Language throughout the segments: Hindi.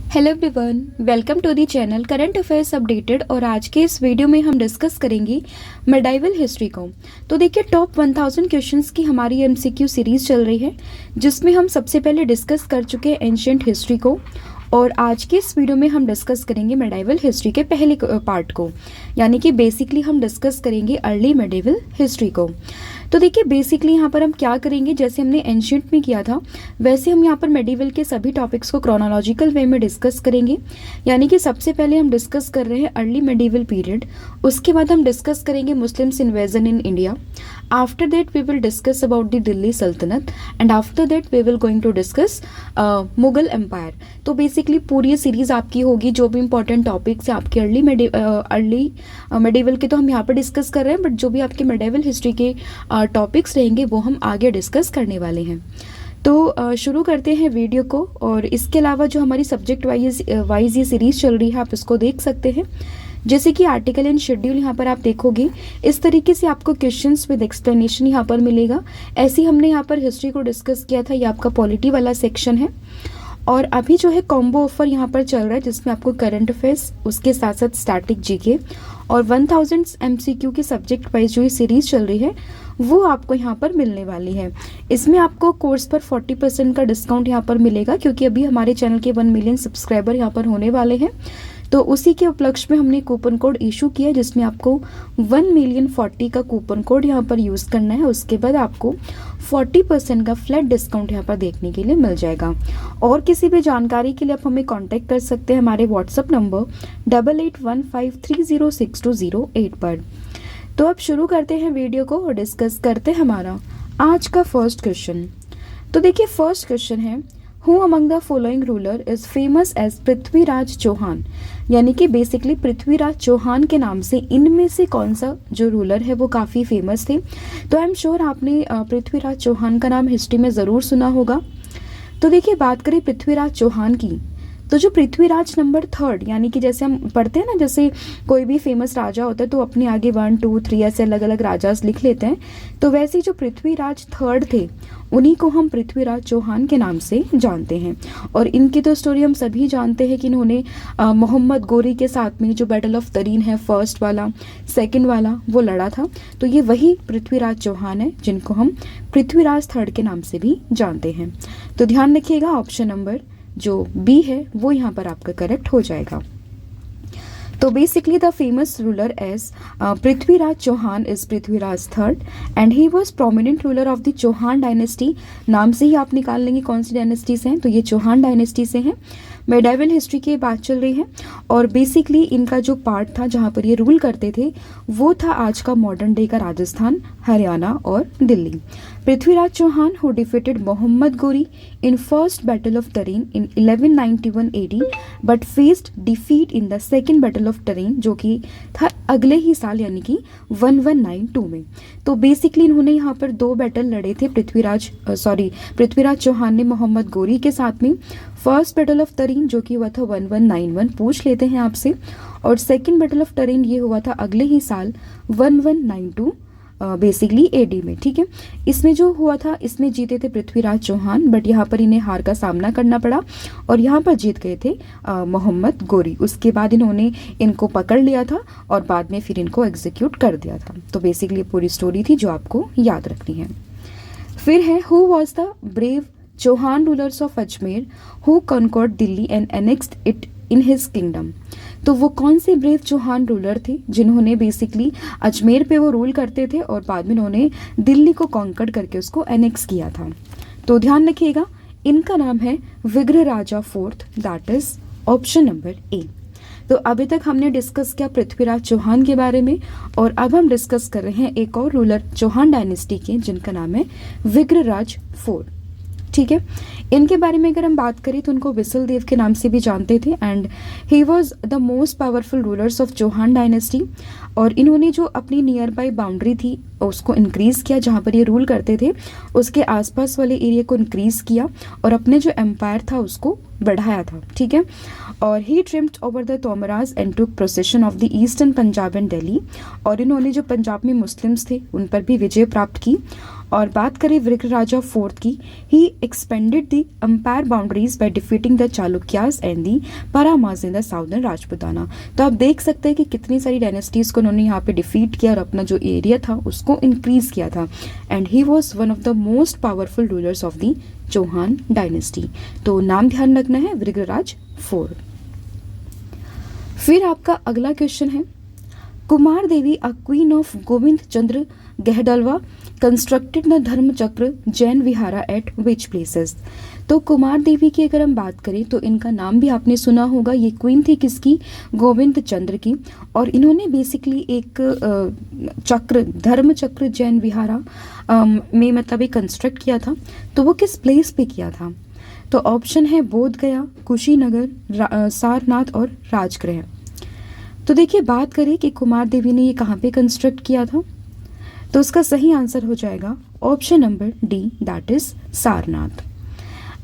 Hello everyone, welcome to the channel current affairs updated. और आज के इस वीडियो में हम डिस्कस करेंगे मेडाइवल हिस्ट्री को। तो देखिए, टॉप 1000 क्वेश्चंस की हमारी एमसीक्यू सीरीज चल रही है, जिसमें हम सबसे पहले डिस्कस कर चुके हैं एंशिएंट हिस्ट्री को। और आज के इस वीडियो में हम डिस्कस करेंगे मेडाइवल हिस्ट्री के पहले पार्ट को, यानी कि बेसिकली हम डिस्कस करेंगे अर्ली मेडाइवल हिस्ट्री को। तो देखिए, बेसिकली यहाँ पर हम क्या करेंगे, जैसे हमने एंशिएंट में किया था वैसे हम यहाँ पर मेडिवल के सभी टॉपिक्स को क्रोनोलॉजिकल वे में डिस्कस करेंगे। यानी कि सबसे पहले हम डिस्कस कर रहे हैं अर्ली मेडिवल पीरियड, उसके बाद हम डिस्कस करेंगे Muslims invasion in India. After that we will discuss about the Delhi sultanate and after that we will going to discuss Mughal empire. तो बेसिकली पूरी सीरीज आपकी होगी, जो भी इंपॉर्टेंट टॉपिक्स है आपके अर्ली मेडिवल के तो हम यहाँ पर डिस्कस कर रहे हैं, बट जो भी आपके मेडिवल हिस्ट्री के टॉपिक्स रहेंगे वो हम आगे डिस्कस करने वाले हैं। तो शुरू करते हैं वीडियो को। और इसके अलावा जो हमारी सब्जेक्ट वाइज ये सीरीज चल रही है, आप इसको देख सकते हैं। जैसे कि आर्टिकल एंड शेड्यूल यहाँ पर आप देखोगे, इस तरीके से आपको क्वेश्चंस विद एक्सप्लेनेशन यहाँ पर मिलेगा। ऐसे हमने यहाँ पर हिस्ट्री को डिस्कस किया था, ये आपका पॉलिटी वाला सेक्शन है। और अभी जो है कॉम्बो ऑफर यहाँ पर चल रहा है, जिसमें आपको करंट अफेयर्स, उसके साथ साथ स्टैटिक जीके और 1000 एमसीक्यू की सब्जेक्ट वाइज जो ये सीरीज चल रही है वो आपको यहाँ पर मिलने वाली है। इसमें आपको कोर्स पर 40% का डिस्काउंट यहाँ पर मिलेगा, क्योंकि अभी हमारे चैनल के 1 मिलियन सब्सक्राइबर यहाँ पर होने वाले हैं। तो उसी के उपलक्ष्य में हमने कूपन कोड इशू किया, जिसमें आपको 1 मिलियन 40 का कूपन कोड यहाँ पर यूज़ करना है। उसके बाद आपको 40% का फ्लैट डिस्काउंट यहाँ पर देखने के लिए मिल जाएगा। और किसी भी जानकारी के लिए आप हमें कांटेक्ट कर सकते हैं हमारे व्हाट्सएप नंबर 8815306208 पर। तो अब शुरू करते हैं वीडियो को और डिस्कस करते हैं हमारा आज का फर्स्ट क्वेश्चन। तो देखिए, फर्स्ट क्वेश्चन है, who among the following ruler is famous as Prithviraj Chauhan. यानी कि बेसिकली पृथ्वीराज चौहान के नाम से इनमें से कौन सा जो रूलर है वो काफ़ी फेमस थे। तो आई एम श्योर आपने पृथ्वीराज चौहान का नाम हिस्ट्री में ज़रूर सुना होगा। तो देखिए, बात करें पृथ्वीराज चौहान की, तो जो पृथ्वीराज नंबर 3, यानी कि जैसे हम पढ़ते हैं ना, जैसे कोई भी फेमस राजा होता है तो अपने आगे 1 2 3 ऐसे अलग अलग राजास लिख लेते हैं। तो वैसे जो पृथ्वीराज 3 थे उन्हीं को हम पृथ्वीराज चौहान के नाम से जानते हैं। और इनकी तो स्टोरी हम सभी जानते हैं कि इन्होंने मोहम्मद गोरी के साथ में जो बैटल ऑफ तरीन है, फर्स्ट वाला, सेकंड वाला, वो लड़ा था। तो ये वही पृथ्वीराज चौहान है जिनको हम पृथ्वीराज 3 के नाम से भी जानते हैं। तो ध्यान रखिएगा, ऑप्शन नंबर जो बी है वो यहाँ पर आपका करेक्ट हो जाएगा। तो basically the famous ruler as Prithviraj Chauhan is Prithviraj 3 and he was prominent ruler of the Chauhan dynasty. नाम से ही आप निकाल लेंगे कौन सी डायनेस्टी से हैं, तो ये चौहान डायनेस्टी से हैं। मेडाइवल हिस्ट्री की बात चल रही है और बेसिकली इनका जो पार्ट था जहाँ पर ये रूल करते थे वो था आज का मॉडर्न डे का राजस्थान, हरियाणा और Delhi. Prithviraj Chauhan who defeated Mohammad Ghori in first battle of तरीन इन 1191 AD but faced defeat in the second battle of तरीन, जो कि था अगले ही साल यानी कि 1192 में। तो बेसिकली इन्होंने यहाँ पर 2 बैटल लड़े थे पृथ्वीराज चौहान ने मोहम्मद गोरी के साथ में। फर्स्ट बैटल ऑफ तरीन जो कि हुआ था 1191, पूछ लेते हैं आपसे, और सेकंड बैटल ऑफ तरीन ये हुआ था अगले ही साल 1192 बेसिकली AD में। ठीक है, इसमें जो हुआ था इसमें जीते थे पृथ्वीराज चौहान, बट यहाँ पर इन्हें हार का सामना करना पड़ा और यहाँ पर जीत गए थे मोहम्मद गोरी। उसके बाद इन्होंने इनको पकड़ लिया था और बाद में फिर इनको एग्जीक्यूट कर दिया था। तो बेसिकली पूरी स्टोरी थी जो आपको याद रखनी है। फिर है, who was the brave Chauhan rulers of Ajmer who conquered Delhi and annexed it in his kingdom. तो वो कौन से ब्रेव चौहान रूलर थे जिन्होंने बेसिकली अजमेर पे वो रूल करते थे और बाद में उन्होंने दिल्ली को कॉन्कर्ड करके उसको एनेक्स किया था। तो ध्यान रखिएगा, इनका नाम है विग्रह राजा 4th, that is option number A. तो अभी तक हमने डिस्कस किया पृथ्वीराज चौहान के बारे में और अब हम डिस्कस कर रहे हैं एक और रूलर चौहान डायनेस्टी के, जिनका नाम है विग्रह राज 4। ठीक है, इनके बारे में अगर हम बात करें तो उनको विसल देव के नाम से भी जानते थे and he was the most powerful rulers of Chauhan dynasty. और इन्होंने जो अपनी नियर बाई बाउंड्री थी उसको इंक्रीज़ किया, जहाँ पर ये रूल करते थे उसके आसपास वाले एरिया को इंक्रीज़ किया और अपने जो एम्पायर था उसको बढ़ाया था। ठीक है, और he triumphed over the Tomaras and took possession of the eastern Punjab and Delhi. और इन्होंने जो पंजाब में मुस्लिम्स थे उन पर भी विजय प्राप्त की और बात करें वृषराजा फोर्थ की, he expanded the empire boundaries by defeating the Chalukyas and the Paramaras in the southern Rajputana. तो आप देख सकते हैं कि कितनी सारी डायनेस्टीज को उन्होंने यहाँ पे डिफीट किया और अपना जो एरिया था उसको इंक्रीज किया था। And he was one of the most powerful rulers of the Chauhan dynasty. तो नाम ध्यान रखना है वृषराज फोर्थ। फिर आपका अगला क्वेश्चन है, Kumar Devi a queen of Govind Chandra Gahadavala constructed the Dharma Chakra Jain Vihara at which places. तो कुमार देवी की अगर हम बात करें तो इनका नाम भी आपने सुना होगा। ये क्वीन थी किसकी? गोविंद चंद्र की। और इन्होंने बेसिकली एक चक्र, धर्म चक्र जैन विहारा में मतलब एक कंस्ट्रक्ट किया था। तो वो किस प्लेस पे किया था? तो ऑप्शन है बोध गया, कुशीनगर, सारनाथ और राजगृह। तो देखिए बात करें कि कुमार देवी ने ये कहाँ पे कंस्ट्रक्ट किया था, तो उसका सही आंसर हो जाएगा option number D, that is Sarnath.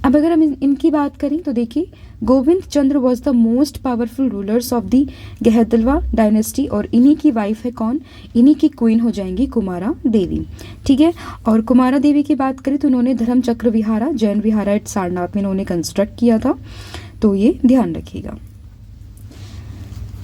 अब अगर हम इनकी बात करें तो देखिए Govind Chandra was the most powerful rulers of the Gahadavala dynasty और इन्हीं की वाइफ है कौन? इन्हीं की क्वीन हो जाएंगी कुमारा देवी। ठीक है, और कुमारा देवी की बात करें तो उन्होंने धर्म चक्र विहारा जैन विहारा एट सारनाथ में इन्होंने कंस्ट्रक्ट किया था। तो ये ध्यान रखिएगा।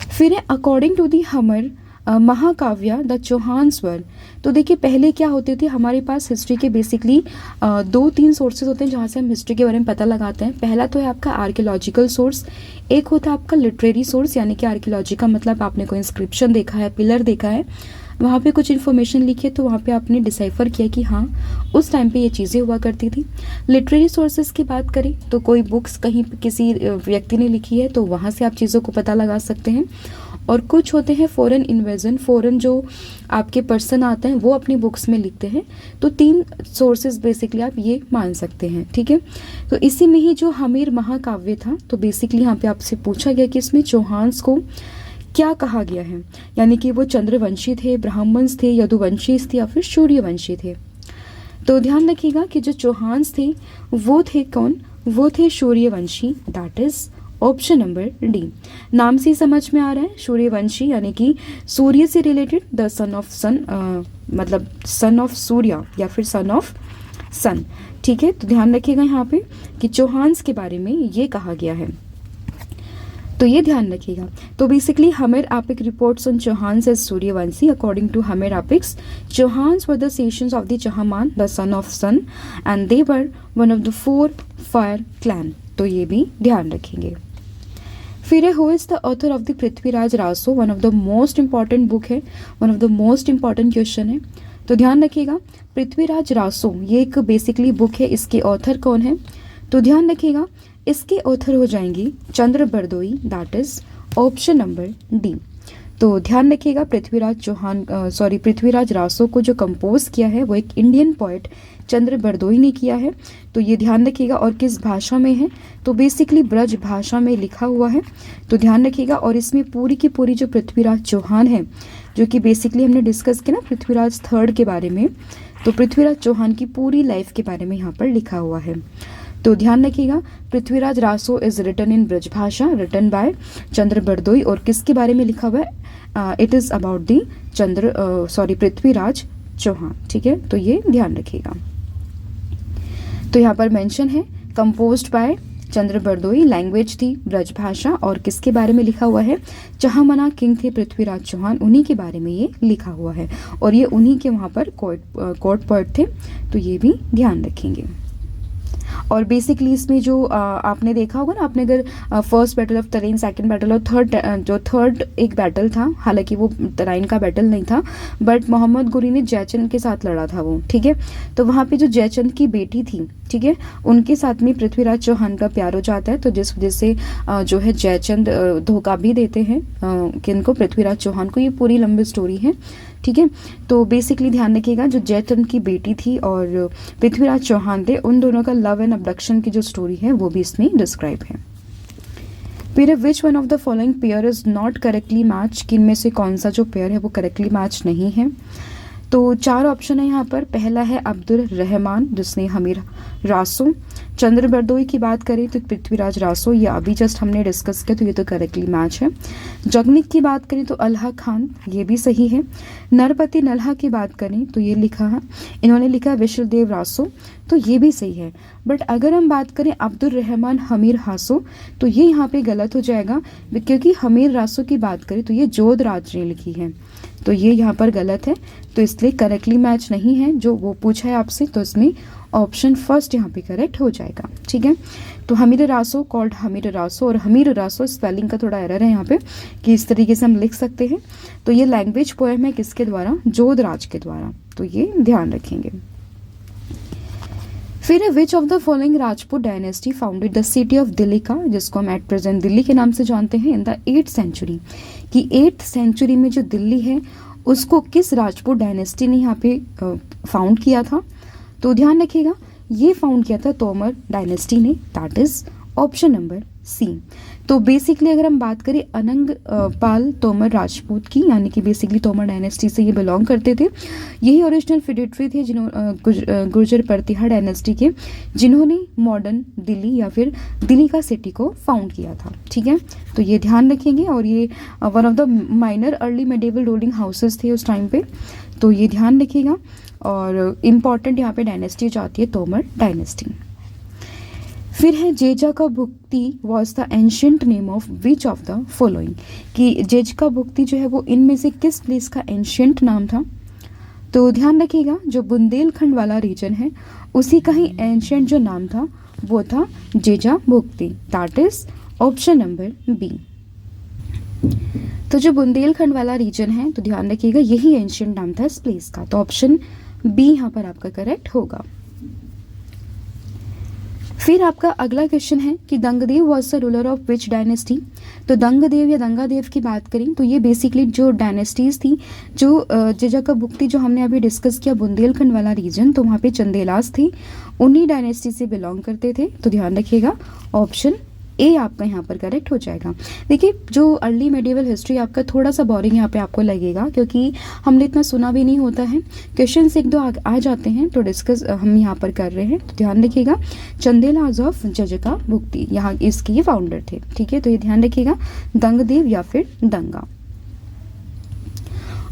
फिर है अकॉर्डिंग टू दी हमर महाकाव्य द चौहान स्वर। तो देखिए पहले क्या होते थे हमारे पास हिस्ट्री के बेसिकली 2-3 सोर्सेज होते हैं जहाँ से हम हिस्ट्री के बारे में पता लगाते हैं। पहला तो है आपका आर्कियोलॉजिकल सोर्स, एक होता है आपका लिटरेरी सोर्स, यानी कि आर्कियोलॉजी का मतलब आपने कोई इंस्क्रिप्शन देखा है, पिलर देखा है, वहाँ पे कुछ इन्फॉर्मेशन लिखी है तो वहाँ पे आपने डिसाइफर किया कि हाँ उस टाइम पे ये चीज़ें हुआ करती थी। लिटरेरी सोर्सेज की बात करें तो कोई बुक्स कहीं किसी व्यक्ति ने लिखी है तो वहाँ से आप चीज़ों को पता लगा सकते हैं। और कुछ होते हैं फॉरेन इन्वेजन, फॉरेन जो आपके पर्सन आते हैं वो अपनी बुक्स में लिखते हैं। तो 3 सोर्सेज बेसिकली आप ये मान सकते हैं। ठीक है, तो इसी में ही जो हमीर महाकाव्य था तो बेसिकली यहाँ पे आपसे पूछा गया कि इसमें चौहान्स को क्या कहा गया है, यानी कि वो चंद्रवंशी थे, ब्राह्मण्स थे, यदुवंशी थे या फिर सूर्यवंशी थे। तो ध्यान रखिएगा कि जो चौहान्स थे वो थे कौन? वो थे Suryavanshi, that is option number D. नाम से समझ में आ रहा है सूर्यवंशी यानी कि सूर्य से रिलेटेड, द सन ऑफ सन, मतलब सन ऑफ सूर्य या फिर सन ऑफ सन। ठीक है, तो ध्यान रखिएगा यहाँ पे कि चौहान्स के बारे में ये कहा गया है, तो ये ध्यान रखिएगा। तो basically Hammir epic reports on Chauhans as Suryavanshi. According to Hammir epics, Chauhans were the sessions of the Chahamana, the son of sun, and they were one of the 4 fire clan. तो ये भी ध्यान रखेंगे। फिर है who is the author of the Prithviraj Raso, one of the most important book है, one of the most important question है। तो ध्यान रखिएगा पृथ्वीराज रासो ये एक बेसिकली बुक है, इसके ऑथर कौन है? तो ध्यान रखिएगा इसके ऑथर हो जाएंगी Chand Bardai, that is option number D. तो ध्यान रखिएगा पृथ्वीराज रासो को जो कंपोज किया है वो एक इंडियन पोएट चंद्र बरदोई ने किया है। तो ये ध्यान रखिएगा, और किस भाषा में है? तो बेसिकली ब्रज भाषा में लिखा हुआ है। तो ध्यान रखिएगा, और इसमें पूरी की पूरी जो पृथ्वीराज चौहान है, जो कि बेसिकली हमने डिस्कस किया ना पृथ्वीराज थर्ड के बारे में, तो पृथ्वीराज चौहान की पूरी लाइफ के बारे में यहाँ पर लिखा हुआ है। तो ध्यान रखिएगा Prithviraj Raso is written in Braj Bhasha, written bye चंद्र बरदोई, और किसके बारे में लिखा हुआ है? It is about the Prithviraj Chauhan. ठीक है, तो ये ध्यान रखिएगा। तो यहाँ पर मेंशन है कंपोज्ड बाय चंद्र बरदोई, लैंग्वेज थी ब्रज भाषा, और किसके बारे में लिखा हुआ है? चहामना किंग थे पृथ्वीराज चौहान, उन्हीं के बारे में ये लिखा हुआ है, और ये उन्हीं के वहाँ पर कोर्ट पोएट थे। तो ये भी ध्यान रखेंगे। और बेसिकली इसमें जो आपने देखा होगा ना, आपने अगर first battle of Tarain, second battle और थर्ड एक बैटल था, हालांकि वो तराइन का बैटल नहीं था, बट मोहम्मद गोरी ने जयचंद के साथ लड़ा था वो। ठीक है, तो वहाँ पे जो जयचंद की बेटी थी, ठीक है, उनके साथ में पृथ्वीराज चौहान का प्यार हो जाता है। तो जिस वजह से जो है जयचंद धोखा भी देते हैं किनको? पृथ्वीराज चौहान को। ये पूरी लंबी स्टोरी है। ठीक है, तो बेसिकली ध्यान रखिएगा जो जयचंद की बेटी थी और पृथ्वीराज चौहान थे, उन दोनों का लव एंड अबडक्शन की जो स्टोरी है वो भी इसमें डिस्क्राइब है। फिर which one of the following pair is not correctly match, किन में से कौन सा जो पेयर है वो करेक्टली मैच नहीं है? तो 4 ऑप्शन है यहाँ पर। पहला है अब्दुल रहमान जिसने हमीर रासो, चंद्र बरदोई की बात करें तो पृथ्वीराज रासो, ये अभी जस्ट हमने डिस्कस किया तो ये तो करेक्टली मैच है। जगनिक की बात करें तो अल्लाह खान, ये भी सही है। नरपति नल्हा की बात करें तो ये लिखा है, इन्होंने लिखा है विश्वदेव रासो, तो ये भी सही है। बट अगर हम बात करें अब्दुल रहमान हमीर हासो तो ये यहाँ पे गलत हो जाएगा, क्योंकि हमीर रासो की बात करें तो ये जोधराज ने लिखी है, तो ये यहाँ पर गलत है, तो इसलिए करेक्टली मैच नहीं है जो वो पूछा है आपसे, तो इसमें ऑप्शन फर्स्ट यहाँ पे करेक्ट हो जाएगा। ठीक है, तो हमीर रासो कॉल्ड हमीर रासो, और हमीर रासो स्पेलिंग का थोड़ा एरर है यहाँ पे कि इस तरीके से हम लिख सकते हैं। तो ये लैंग्वेज पोएम है किसके द्वारा, जोधराज के द्वारा, तो ये ध्यान रखेंगे। फिर है विच of the following Rajput dynasty founded the city of Delhi का, जिसको हम एट प्रेजेंट दिल्ली के नाम से जानते हैं, इन द 8th सेंचुरी, कि 8th सेंचुरी में जो दिल्ली है उसको किस राजपूत डायनेस्टी ने यहाँ पे फाउंड किया था, तो ध्यान रखिएगा ये फाउंड किया था तोमर डायनेस्टी ने, that is option number C. तो बेसिकली अगर हम बात करें अनंग पाल तोमर राजपूत की, यानी कि बेसिकली तोमर डायनेस्टी से ये बिलोंग करते थे, यही ओरिजिनल फिडेटरी थे गुर्जर परतिहा डायनेस्टी के, जिन्होंने मॉडर्न दिल्ली या फिर दिल्ली का सिटी को फाउंड किया था। ठीक है, तो ये ध्यान रखेंगे, और ये one of the minor early medieval ruling houses थे उस टाइम पे, तो ये ध्यान रखिएगा। और इम्पॉर्टेंट यहाँ पे डायनेस्टी जो आती है तोमर डायनेस्टी। फिर है Jejakabhukti was the ancient name of which of the following, कि जेज का भुक्ति जो है वो इनमें से किस प्लेस का एंशियंट नाम था, तो ध्यान रखिएगा जो बुंदेलखंड वाला रीजन है उसी का ही एंशियंट जो नाम था वो था Jejakabhukti, that is option number B. तो जो बुंदेलखंड वाला रीजन है तो ध्यान रखिएगा यही एंशियंट नाम था इस प्लेस का, तो ऑप्शन बी यहाँ पर आपका करेक्ट होगा। फिर आपका अगला क्वेश्चन है कि Dhangadeva was the ruler of which dynasty, तो दंगदेव या दंगादेव की बात करें तो ये बेसिकली जो डायनेस्टीज थी, जो जेजा का भुक्ति जो हमने अभी डिस्कस किया बुंदेलखंड वाला रीजन, तो वहाँ पे चंदेलास थे, उन्हीं डायनेस्टी से बिलोंग करते थे, तो ध्यान रखिएगा ऑप्शन ए आपका यहाँ पर करेक्ट हो जाएगा। देखिए जो अर्ली मेडिवल हिस्ट्री आपका थोड़ा सा बोरिंग यहाँ पे आपको लगेगा, क्योंकि हमने इतना सुना भी नहीं होता है, क्वेश्चंस एक दो आ जाते हैं तो डिस्कस हम यहाँ पर कर रहे हैं, तो ध्यान रखिएगा चंदेलास ऑफ जजका भुक्ति यहाँ इसके ये फाउंडर थे। ठीक है, तो ये ध्यान रखिएगा दंगदेव या फिर दंगा।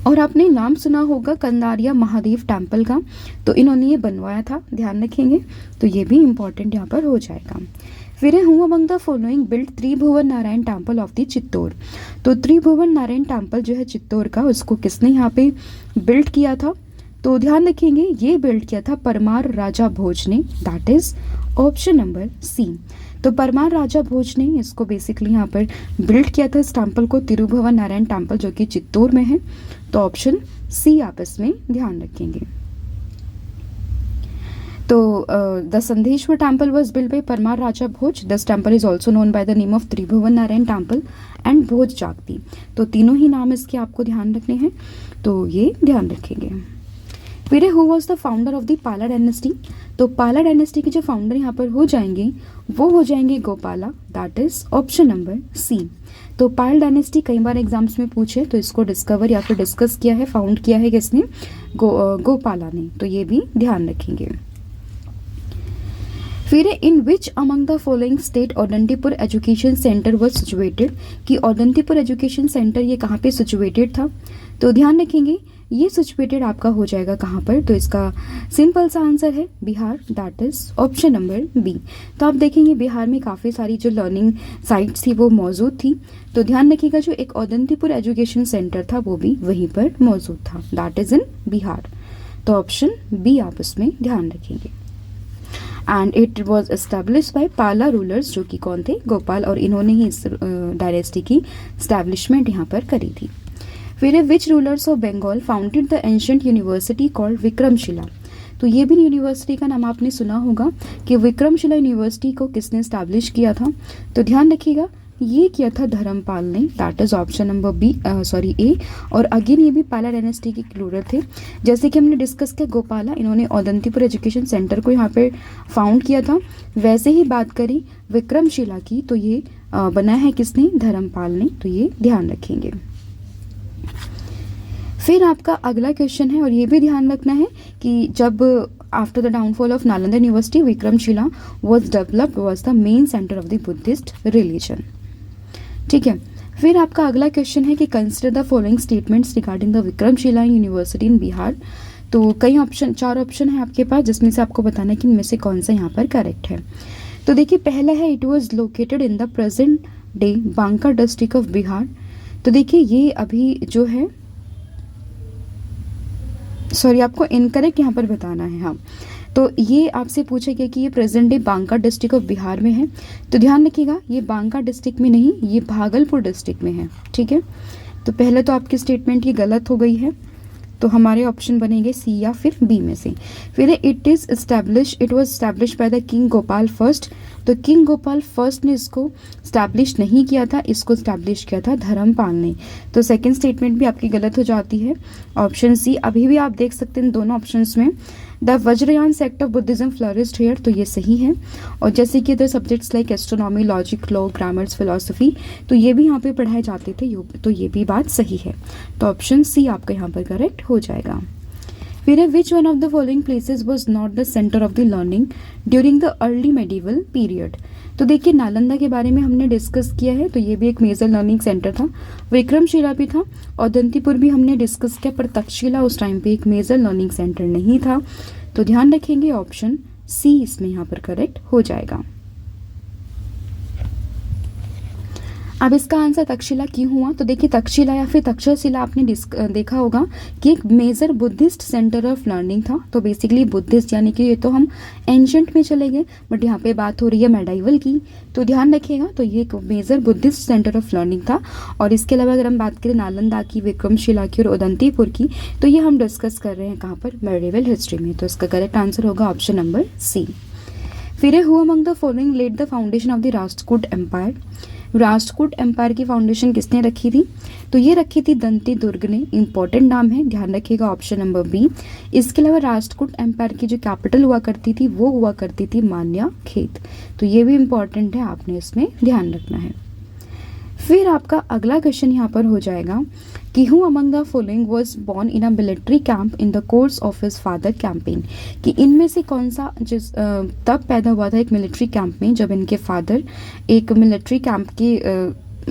और आपने नाम सुना होगा कंदारिया महादेव टेम्पल का, तो इन्होंने ये बनवाया था, ध्यान रखेंगे, तो ये भी इंपॉर्टेंट यहाँ पर हो जाएगा। फिर है who among the following build Tribhuvan Narayan temple of the Chittor, तो त्रिभुवन नारायण टेम्पल जो है चित्तौड़ का, उसको किसने यहाँ पे बिल्ड किया था, तो ध्यान रखेंगे ये बिल्ड किया था परमार राजा भोज ने, that is option number C. तो परमार राजा भोज ने इसको बेसिकली यहाँ पर बिल्ड किया था इस टेम्पल को, तिरुभुवन नारायण टेम्पल जो कि चित्तौड़ में है, तो ऑप्शन सी आप इसमें ध्यान रखेंगे। तो the Sandheshwar temple was build by Parmar Raja Bhoj, this temple is also known by the name of Tribhuvan Narayan temple and Bhoj Jagati, तो तीनों ही नाम इसके आपको ध्यान रखने हैं, तो ये ध्यान रखेंगे। फिर who was the founder of the पाला डायनेस्टी, तो पाला डायनेस्टी के जो फाउंडर यहाँ पर हो जाएंगे वो हो जाएंगे Gopala, that is option number C. तो पाल डायनेस्टी कई बार एग्जाम्स में पूछे, तो इसको डिस्कवर या फिर डिस्कस किया है, फाउंड किया है किसने, गोपाला ने, तो ये भी ध्यान रखेंगे। फिर in which among the following state Odantapuri education centre was situated, कि औदंतीपुर एजुकेशन सेंटर ये कहाँ पे सिचुएटेड था, तो ध्यान रखेंगे ये सिचुएटेड आपका हो जाएगा कहाँ पर, तो इसका सिंपल सा आंसर है Bihar, that is option number B. तो आप देखेंगे बिहार में काफ़ी सारी जो लर्निंग साइट्स थी वो मौजूद थी, तो ध्यान रखिएगा जो एक औदंतीपुर एजुकेशन सेंटर था वो भी वहीं पर मौजूद था, दैट इज इन बिहार, तो ऑप्शन बी आप इसमें ध्यान रखेंगे। And it was establish by पाला रूलर्स, जो कि कौन थे, गोपाल, और इन्होंने ही इस डायनेस्टी की स्टैब्लिशमेंट यहाँ पर करी थी। फिर which rulers of Bengal founded the ancient university called Vikramashila, तो ये भी यूनिवर्सिटी का नाम आपने सुना होगा कि विक्रमशिला यूनिवर्सिटी को किसने स्टैब्लिश किया था, तो ध्यान रखिएगा ये किया था धर्मपाल ने, that is option number B A. और अगेन ये भी पाला डायनेस्टी के रूलर थे, जैसे कि हमने डिस्कस किया गोपाला, इन्होंने औदंतीपुर एजुकेशन सेंटर को यहाँ पे फाउंड किया था, वैसे ही बात करी विक्रमशिला की तो ये बनाया है किसने, धर्मपाल ने, तो ये ध्यान रखेंगे। फिर आपका अगला क्वेश्चन है, और ये भी ध्यान रखना है कि जब after the downfall of Nalanda University, Vikramshila was developed, was the main center of the Buddhist religion. ठीक है, फिर आपका अगला क्वेश्चन है कि consider the following statements regarding the Vikramashila university in Bihar. तो कई ऑप्शन, 4 ऑप्शन है आपके पास, जिसमें से आपको बताना है कि इनमें से कौन सा यहाँ पर करेक्ट है। तो देखिए, पहला है it was located in the present day Banka district of Bihar. तो देखिए, ये अभी जो है, सॉरी, आपको इनकरेक्ट यहाँ पर बताना है। हाँ, तो ये आपसे पूछेगा कि ये present day Banka district of Bihar में है, तो ध्यान रखिएगा ये बांका डिस्ट्रिक्ट में नहीं, ये भागलपुर डिस्ट्रिक्ट में है। ठीक है, तो पहले तो आपकी स्टेटमेंट ये गलत हो गई है, तो हमारे ऑप्शन बनेंगे सी या फिर बी में से। फिर it was establish by the king Gopal first. तो किंग गोपाल फर्स्ट ने इसको स्टैब्लिश नहीं किया था, इसको स्टैब्लिश किया था धर्मपाल ने। तो सेकंड स्टेटमेंट भी आपकी गलत हो जाती है, ऑप्शन सी। अभी भी आप देख सकते हैं दोनों ऑप्शंस में the Vajrayana sect of Buddhism flourished here, तो ये सही है। और जैसे कि other subjects like astronomy, logic, law, grammars, philosophy, तो ये भी यहाँ पे पढ़ाए जाते थे, तो ये भी बात सही है। तो ऑप्शन सी आपका यहाँ पर करेक्ट हो जाएगा। फिर है which one of the following places was not the centre of the learning during the early medieval period. तो देखिए, नालंदा के बारे में हमने डिस्कस किया है, तो ये भी एक मेजर लर्निंग सेंटर था। विक्रमशिला भी था और दंतीपुर भी हमने डिस्कस किया, पर तक्षशिला उस टाइम पे एक मेजर लर्निंग सेंटर नहीं था। तो ध्यान रखेंगे ऑप्शन सी इसमें यहाँ पर करेक्ट हो जाएगा। अब इसका आंसर तक्षशिला क्यों हुआ? तो देखिए, तक्षशिला या फिर तक्षशिला आपने देखा होगा कि एक major Buddhist centre of learning था। तो बेसिकली बुद्धिस्ट, यानी कि ये तो हम एंशंट में चले गए, बट यहाँ पे बात हो रही है मेडाइवल की, तो ध्यान रखिएगा। तो ये एक major Buddhist centre of learning था। और इसके अलावा अगर हम बात करें नालंदा की, विक्रमशिला की और उदंतीपुर की, तो ये हम डिस्कस कर रहे हैं कहाँ पर, मेडाइवल हिस्ट्री में। तो इसका करेक्ट आंसर होगा ऑप्शन नंबर सी। फिर है who among the following led the foundation of the Rashtrakuta empire. Rashtrakuta empire की फाउंडेशन किसने रखी थी? तो ये रखी थी दंती दुर्ग ने। इंपॉर्टेंट नाम है, ध्यान रखिएगा ऑप्शन नंबर बी। इसके अलावा राष्ट्रकूट एम्पायर की जो कैपिटल हुआ करती थी वो हुआ करती थी मान्या खेत। तो ये भी इंपॉर्टेंट है, आपने इसमें ध्यान रखना है। फिर आपका अगला क्वेश्चन यहाँ पर हो जाएगा कि who among the following was born in a military camp in the course of his father campaign. कि इनमें से कौन सा तब पैदा हुआ था एक मिलिट्री कैंप में, जब इनके फादर एक मिलिट्री कैंप के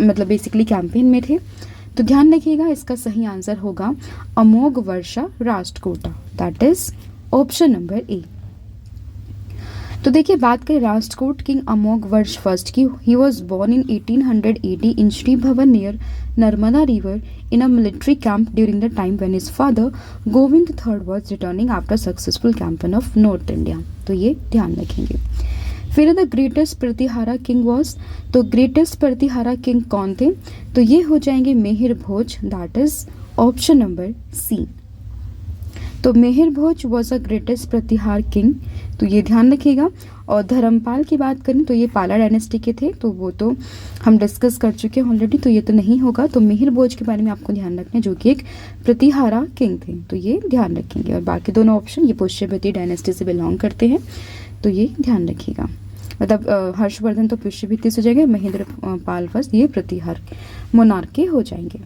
मतलब बेसिकली कैंपेन में थे। तो ध्यान रखिएगा, इसका सही आंसर होगा Amoghavarsha Rashtrakuta, that is option number A. तो देखिए, बात करें राष्ट्रकूट किंग अमोघ वर्ष फर्स्ट की, ही वॉज बोर्न इन 1880 इन श्री भवन near Narmada river in a military camp during the time when his father Govind III was returning after successful campaign of North India। तो ये ध्यान रखेंगे। फिर the greatest Pratihara king was, तो ग्रेटेस्ट प्रतिहारा किंग कौन थे? तो ये हो जाएंगे Mihir Bhoj, that is option number C. तो Mihir Bhoj was a greatest Pratihara king, तो ये ध्यान रखिएगा। और धर्मपाल की बात करें तो ये पाला डायनेस्टी के थे, तो वो तो हम डिस्कस कर चुके हैं ऑलरेडी, तो ये तो नहीं होगा। तो मेहिर भोज के बारे में आपको ध्यान रखना है, जो कि एक प्रतिहारा किंग थे, तो ये ध्यान रखेंगे। और बाकी दोनों ऑप्शन ये पुष्यवती डायनेस्टी से बिलोंग करते हैं, तो ये ध्यान रखिएगा। मतलब हर्षवर्धन तो पुष्यवती से हो जाएंगे, महेंद्र पाल फर्स्ट ये प्रतिहार मोनार्क के हो जाएंगे।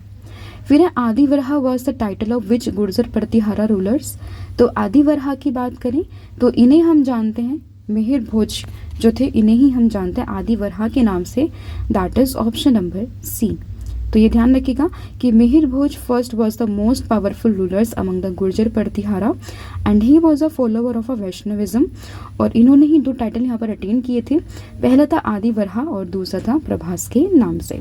फिर है Adivaraha was the title of which Gurjara Pratihara rulers. तो आदिवरहा की बात करें तो इन्हें हम जानते हैं, मेहिर भोज जो थे इन्हें ही हम जानते हैं आदिवरहा के नाम से, that is option number C. तो ये ध्यान रखिएगा कि Mihir Bhoj first was the most powerful rulers among the Gurjara Pratihara and he was a follower of a Vaishnavism. और इन्होंने ही 2 टाइटल यहाँ पर अटेन किए थे, पहला था आदिवरहा और दूसरा था प्रभास के नाम से।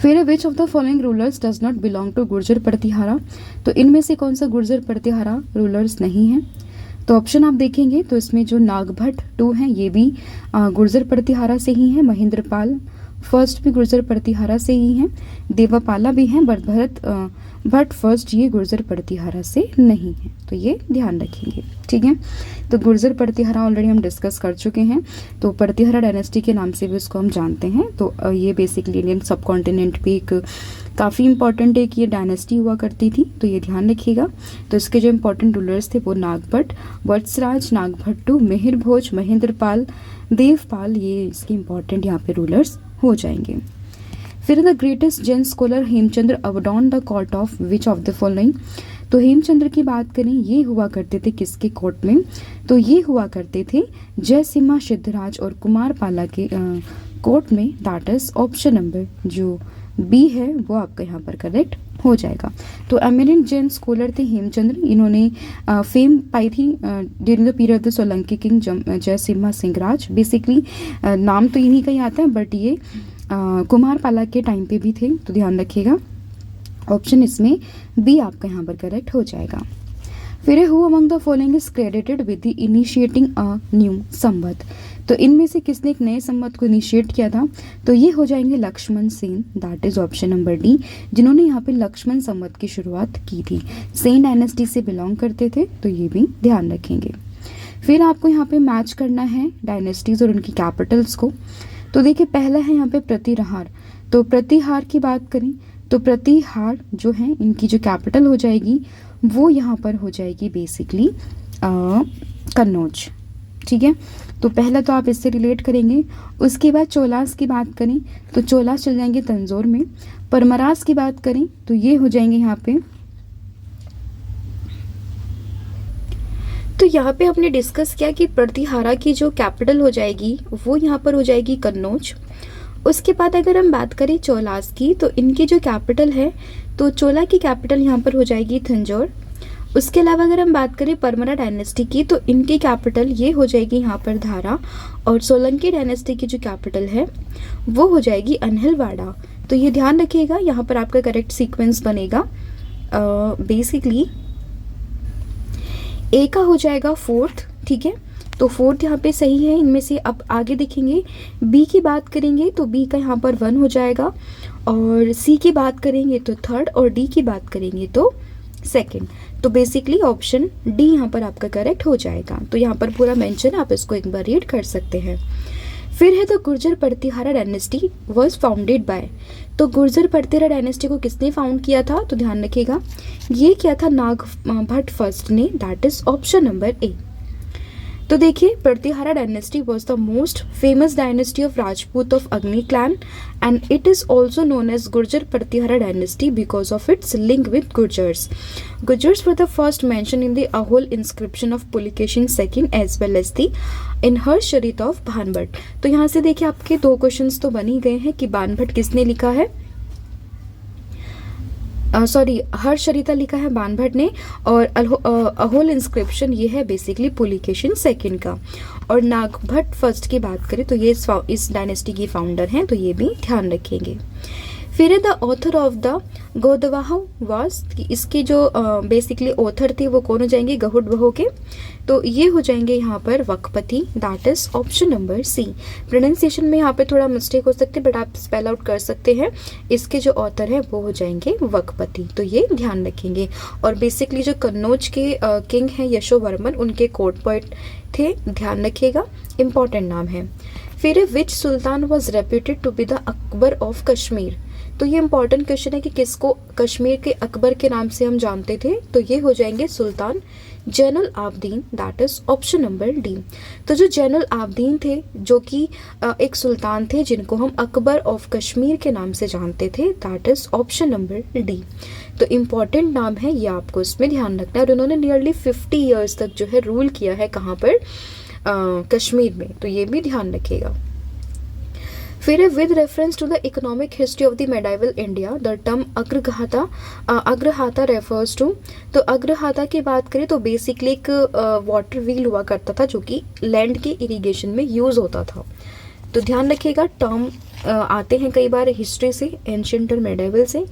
फिर which of the following rulers does not belong to Gurjara Pratihara. तो इनमें से कौन सा गुर्जर प्रतिहारा रूलर्स नहीं है? तो ऑप्शन आप देखेंगे तो इसमें जो नागभट्ट 2 हैं ये भी गुर्जर प्रतिहारा से ही हैं, महेंद्रपाल फर्स्ट भी गुर्जर प्रतिहारा से ही हैं, देवपाला भी हैं, बट भरत भट्ट फर्स्ट ये गुर्जर प्रतिहारा से नहीं है, तो ये ध्यान रखेंगे। ठीक है, तो गुर्जर प्रतिहारा ऑलरेडी हम डिस्कस कर चुके हैं, तो प्रतिहारा डायनेस्टी के नाम से भी उसको हम जानते हैं। तो ये बेसिकली इंडियन सब कॉन्टिनेंट पे एक काफ़ी इंपॉर्टेंट एक ये डायनेस्टी हुआ करती थी, तो ये ध्यान रखिएगा। तो इसके जो इंपॉर्टेंट रूलर्स थे वो नागभट्ट, वत्सराज, नागभट्टू, मेहिर भोज, महेंद्रपाल, देवपाल, ये इसके इंपॉर्टेंट यहाँ पे रूलर्स हो जाएंगे। फिर the greatest Jain scholar Hemchandra adorned the court of which of the following. तो हेमचंद्र की बात करें, ये हुआ करते थे किसके कोर्ट में, तो ये हुआ करते थे जयसिम्हा सिद्धराज और कुमारपाला के कोर्ट में। दैट इज ऑप्शन नंबर जो बी है वो आपका यहाँ पर करेक्ट हो जाएगा। तो एमिनेंट जैन स्कॉलर थे हेमचंद्र, इन्होंने फेम पाई थी during the period of the Solanki king Jayasimha Siddharaj. Basically नाम तो इन्हीं का ही आता है, बट ये कुमारपाला के टाइम पे भी थे, तो ध्यान रखिएगा। ऑप्शन इसमें बी आपका यहाँ पर करेक्ट हो जाएगा। फिर है who among the following is credited with the initiating a new Samvat. तो इनमें से किसने एक नए संवत को इनिशिएट किया था, तो ये हो जाएंगे Lakshman Sen. That is option number D, जिन्होंने यहाँ पे लक्ष्मण संवत की शुरुआत की थी। सेन डायनेस्टी से बिलोंग करते थे, तो ये भी ध्यान रखेंगे। फिर आपको यहाँ पे मैच करना है डायनेस्टीज और उनकी कैपिटल्स को। तो देखिए पहला है यहाँ पे प्रतिहार। तो प्रतिहार की बात करें तो प्रतिहार जो है इनकी जो कैपिटल हो जाएगी वो यहाँ पर हो जाएगी बेसिकली कन्नौज। ठीक है, तो पहला तो आप इससे रिलेट करेंगे। उसके बाद चोलास की बात करें तो चोलास चल जाएंगे तंजौर में। परमरास की बात करें तो ये हो जाएंगे यहाँ पे, तो यहाँ पे हमने डिस्कस किया कि प्रतिहारा की जो कैपिटल हो जाएगी वो यहाँ पर हो जाएगी कन्नौज। उसके बाद अगर हम बात करें चोलास की तो इनकी जो कैपिटल है तो चोला की कैपिटल यहाँ पर हो जाएगी तंजौर। उसके अलावा अगर हम बात करें परमरा डायनेस्टी की तो इनकी कैपिटल ये हो जाएगी यहाँ पर धारा, और सोलंकी डायनेस्टी की जो कैपिटल है वो हो जाएगी अनहिलवाड़ा। तो ये ध्यान रखिएगा, यहाँ पर आपका करेक्ट सीक्वेंस बनेगा बेसिकली ए का हो जाएगा फोर्थ। ठीक है, तो फोर्थ यहाँ पे सही है इनमें से। अब आगे देखेंगे बी की बात करेंगे तो बी का यहाँ पर 1 हो जाएगा, और सी की बात करेंगे तो थर्ड, और डी की बात करेंगे तो सेकंड। तो बेसिकली ऑप्शन डी यहाँ पर आपका करेक्ट हो जाएगा। तो यहाँ पर पूरा मेंशन आप इसको एक बार रीड कर सकते हैं। फिर है the Gurjara Pratihara dynasty was founded by. तो गुर्जर प्रतिहारा डायनेस्टी को किसने फाउंड किया था, तो ध्यान रखिएगा ये किया था नागभट्ट फर्स्ट ने। That is option number A. तो देखिए Pratihara dynasty was the most famous dynasty of Rajput of Agni clan and it is also known as Gurjara Pratihara dynasty because of its link with Gurjars. Gurjars were the first mention in the Aihole inscription of Pulakeshin second as well as the in Harshacharita of Banabhatta. तो यहाँ से देखिए आपके 2 क्वेश्चंस तो बन ही गए हैं कि बानभट्ट किसने लिखा है, सॉरी हर्षचरिता लिखा है बानभट्ट ने, और अहोल इंस्क्रिप्शन ये है बेसिकली पुलिकेशिन सेकंड का। और नागभट्ट फर्स्ट की बात करें तो ये इस डायनेस्टी की फाउंडर हैं, तो ये भी ध्यान रखेंगे। फिर the author of the Gaudavaho was, इसके जो बेसिकली ऑथर थे वो कौन हो जाएंगे, गहुड़वह के। तो ये हो जाएंगे यहाँ पर Vakpati. That is option number C. Pronunciation में यहाँ पे थोड़ा मिस्टेक हो सकती है बट आप स्पेल आउट कर सकते हैं। इसके जो ऑथर है वो हो जाएंगे वकपति, तो ये ध्यान रखेंगे। और बेसिकली जो कन्नौज के किंग हैं यशोवर्मन, उनके कोर्ट पोएट थे, ध्यान रखिएगा, इंपॉर्टेंट नाम है। फिर which sultan was reputed to be the Akbar of Kashmir. तो ये इंपॉर्टेंट क्वेश्चन है कि किसको कश्मीर के अकबर के नाम से हम जानते थे, तो ये हो जाएंगे सुल्तान Zainul Abidin. That is option number D. तो जो जैनुल आबदीन थे जो कि एक सुल्तान थे जिनको हम अकबर ऑफ कश्मीर के नाम से जानते थे, that is option number D. तो इम्पॉर्टेंट नाम है, ये आपको इसमें ध्यान रखना है। और उन्होंने नियरली 50 ईयर्स तक जो है रूल किया है कहाँ पर, कश्मीर में, तो ये भी ध्यान रखिएगा। फिर with reference to the economic history of the medieval India the term Araghatta refers to. तो अग्रहाता की बात करें तो बेसिकली एक वाटर व्हील हुआ करता था जो कि लैंड के इरिगेशन में यूज होता था। तो ध्यान रखिएगा, टर्म आते हैं कई बार हिस्ट्री से, एंशिएंट और मेडाइवल से,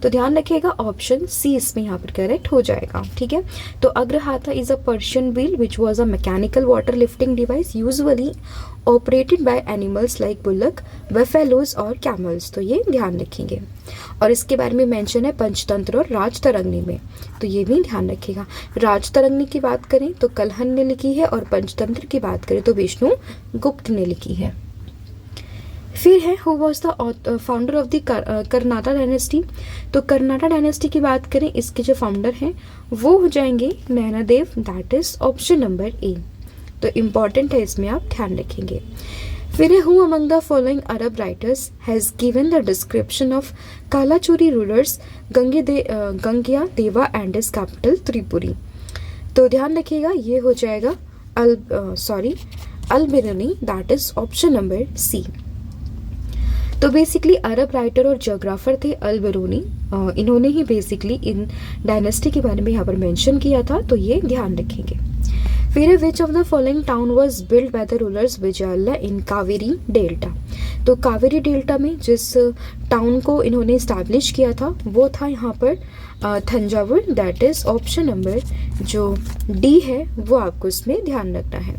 तो ध्यान रखिएगा ऑप्शन सी इसमें यहाँ पर करेक्ट हो जाएगा। ठीक है, तो Araghatta is a Persian wheel which was a mechanical water lifting device usually operated by animals like bullock, buffaloes और कैमल्स। तो ये ध्यान रखेंगे। और इसके बारे में मेंशन है पंचतंत्र और राजतरंगिणी में, तो ये भी ध्यान रखिएगा। राजतरंगिणी की बात करें तो कलहन ने लिखी है, और पंचतंत्र की बात करें तो विष्णु गुप्त ने लिखी है। फिर है who was the founder of the Karnata dynasty. तो कर्नाटा डायनेस्टी की बात करें, इसके जो फाउंडर हैं वो हो जाएंगे Nanyadeva. That is option number A. तो इम्पॉर्टेंट है, इसमें आप ध्यान रखेंगे। फिर है who among the following Arab writers has given the description of Kalachuri rulers Gangeya Deva and is capital Tripuri. तो ध्यान रखिएगा ये हो जाएगा Al-Biruni, that is option number C. तो बेसिकली अरब राइटर और जियोग्राफर थे अल-बिरूनी, इन्होंने ही बेसिकली इन डायनेस्टी के बारे में यहाँ पर मेंशन किया था, तो ये ध्यान रखेंगे। फिर है विच of the following town was build by the rulers Vijayalaya in Kaveri delta. तो कावेरी डेल्टा में जिस टाउन को इन्होंने स्टैब्लिश किया था वो था यहाँ पर Thanjavur, that is option number जो डी है वो आपको इसमें ध्यान रखना है।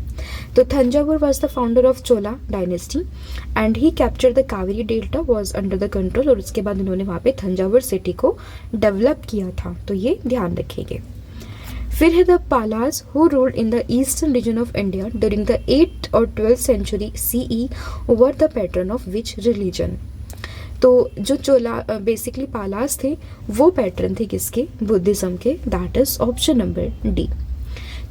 तो Thanjavur was the founder of Chola dynasty and he capture the Kaveri delta was under the control, और उसके बाद इन्होंने वहाँ पे थंजावुर सिटी को डेवलप किया था, तो ये ध्यान रखेंगे। फिर है the Palas who ruled in the eastern region of India during the 8th और 12th century CE were the patron of which religion. तो जो चोला बेसिकली पालास थे वो पैटर्न थे किसके, बुद्धिज्म के, that is option number D.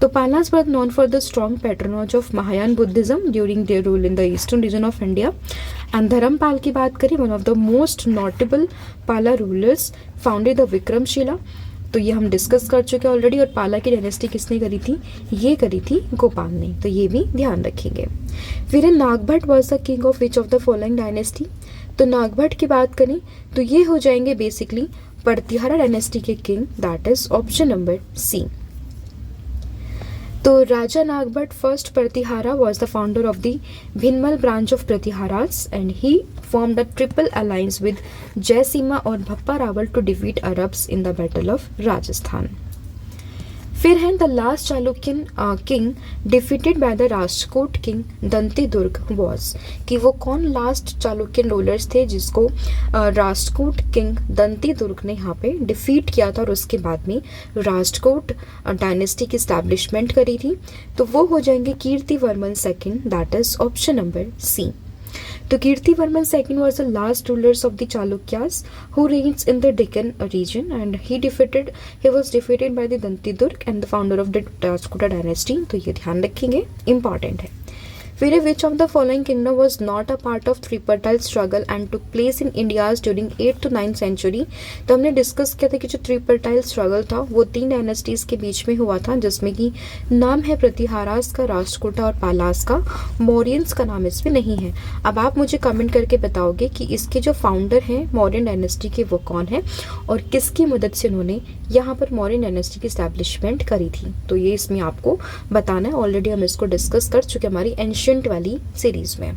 तो Palas were known for the strong patrons of Mahayana Buddhism during their rule in the eastern region of India. And Dharmapala की बात करें, one of the most notable Pala rulers founded the Vikramashila, तो ये हम डिस्कस कर चुके हैं ऑलरेडी। और पाला की डायनेस्टी किसने करी थी, ये करी थी गोपाल ने, तो ये भी ध्यान रखेंगे। फिर Nagabhata was the king of which of the following dynasty. तो नागभट्ट की बात करें तो ये हो जाएंगे बेसिकली प्रतिहारा डायनेस्टी के king, that is option number C. तो Raja Nagabhata first Pratihara was the founder of the Bhinmal branch of Pratiharas and he formed a triple alliance with Jaisimha और भप्पा Rawal to defeat Arabs in the Battle of Rajasthan। फिर है the last Chalukyan king defeated by the Rashtrakuta king Danti Durg was, कि वो कौन लास्ट चालुक्यन रूलर्स थे जिसको राष्ट्रकूट किंग दंती दुर्ग ने यहाँ पे डिफीट किया था और उसके बाद में राष्ट्रकूट डायनेस्टी की स्टैब्लिशमेंट करी थी। तो वो हो जाएंगे Kirtivarman second, that is option number C. तो Kirtivarman second was the last rulers of the Chalukyas who reigns in the Deccan region and he was defeated by the Dantidurg and the founder of the Rajputa dynasty। तो ये ध्यान रखेंगे, important है। फिर which of the following kingdom was not a part of tripartite struggle and took place in India's during 8th to 9th century। तो हमने डिस्कस किया था कि जो ट्रिपर्टाइल स्ट्रगल था वो 3 डायनेस्टीज के बीच में हुआ था, जिसमें कि नाम है प्रतिहारास का, राष्ट्रकूटा और पालास का, मौर्यंस का नाम इसमें नहीं है। अब आप मुझे कमेंट करके बताओगे कि इसके जो फाउंडर हैं मौर्यन डायनेस्टी के वो कौन है और किसकी मदद से उन्होंने यहाँ पर मौर्यन डायनेस्टी की स्टैब्लिशमेंट करी थी। तो ये इसमें आपको बताना है, ऑलरेडी हम इसको डिस्कस कर चुके हमारी एंशिएंट वाली सीरीज में।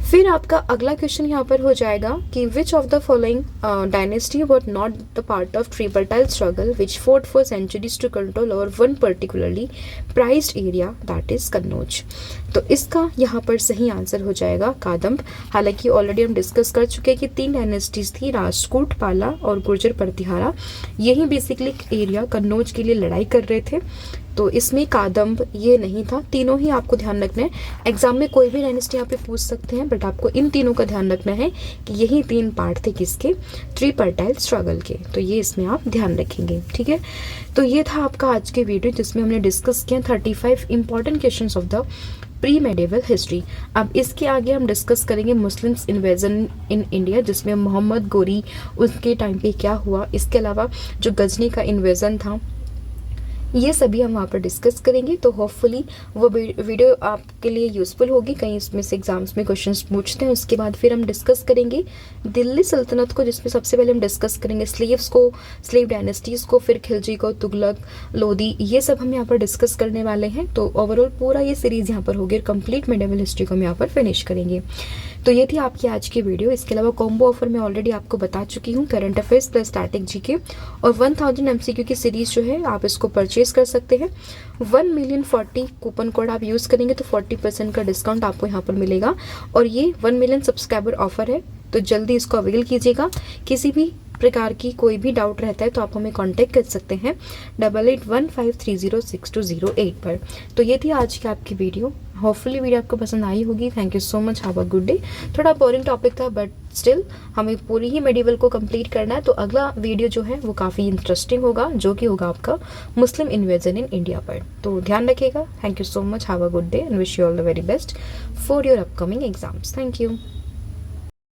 फिर आपका अगला क्वेश्चन यहाँ पर हो जाएगा कि which of the following dynasty were not the part of tripartite struggle which fought for centuries to control over one particularly prized area, that is Kannauj. तो इसका यहाँ पर सही आंसर हो जाएगा कादम्ब। हालांकि ऑलरेडी हम डिस्कस कर चुके हैं कि 3 डायनेस्टीज थी, राष्ट्रकूट, पाला और गुर्जर प्रतिहारा, यही बेसिकली एरिया कन्नौज के लिए लड़ाई कर रहे थे। तो इसमें कादम्ब ये नहीं था, तीनों ही आपको ध्यान रखना है। एग्जाम में कोई भी डायनेस्टी यहाँ पे पूछ सकते हैं, बट आपको इन तीनों का ध्यान रखना है कि यही 3 पार्ट थे किसके, ट्रिपर्टाइल स्ट्रगल के। तो ये इसमें आप ध्यान रखेंगे, ठीक है। तो ये था आपका आज के वीडियो जिसमें हमने डिस्कस किया 35 important questions of the pre medieval history. अब इसके आगे हम डिस्कस करेंगे मुस्लिम्स इन्वेजन इन इंडिया, जिसमें मोहम्मद गोरी उसके टाइम पे क्या हुआ, इसके अलावा जो गजनी का इन्वेजन था, ये सभी हम वहाँ पर डिस्कस करेंगे। तो होपफुली वो वीडियो आपके लिए यूज़फुल होगी, कहीं इसमें से एग्जाम्स में क्वेश्चंस पूछते हैं। उसके बाद फिर हम डिस्कस करेंगे दिल्ली सल्तनत को, जिसमें सबसे पहले हम डिस्कस करेंगे स्लेव्स को, स्लेव डायनेस्टीज़ को, फिर खिलजी को, तुगलक, लोधी, ये सब हम यहाँ पर डिस्कस करने वाले हैं। तो ओवरऑल पूरा ये सीरीज़ यहाँ पर होगी, कंप्लीट मेडिवल हिस्ट्री को हम यहाँ पर फिनिश करेंगे। तो ये थी आपकी आज की वीडियो। इसके अलावा कॉम्बो ऑफर मैं ऑलरेडी आपको बता चुकी हूँ, current affairs plus static GK और 1000 MCQ की सीरीज जो है आप इसको परचेज कर सकते हैं। 1,040,000 कूपन कोड आप यूज़ करेंगे तो 40% का डिस्काउंट आपको यहाँ पर मिलेगा और ये 1 मिलियन सब्सक्राइबर ऑफर है, तो जल्दी इसको अवेल कीजिएगा। किसी भी प्रकार की कोई भी डाउट रहता है तो आप हमें कांटेक्ट कर सकते हैं 8815306208 पर। तो ये थी आज की आपकी वीडियो, होपफुली वीडियो आपको पसंद आई होगी। Thank you so much, have a good day. थोड़ा बोरिंग टॉपिक था बट स्टिल हमें पूरी ही मेडिवल को कंप्लीट करना है, तो अगला वीडियो जो है वो काफ़ी इंटरेस्टिंग होगा, जो कि होगा आपका मुस्लिम इन्वेजन इन इंडिया पर। तो ध्यान रखिएगा। Thank you so much, have a good day and wish you all the very best for your upcoming exams. Thank you.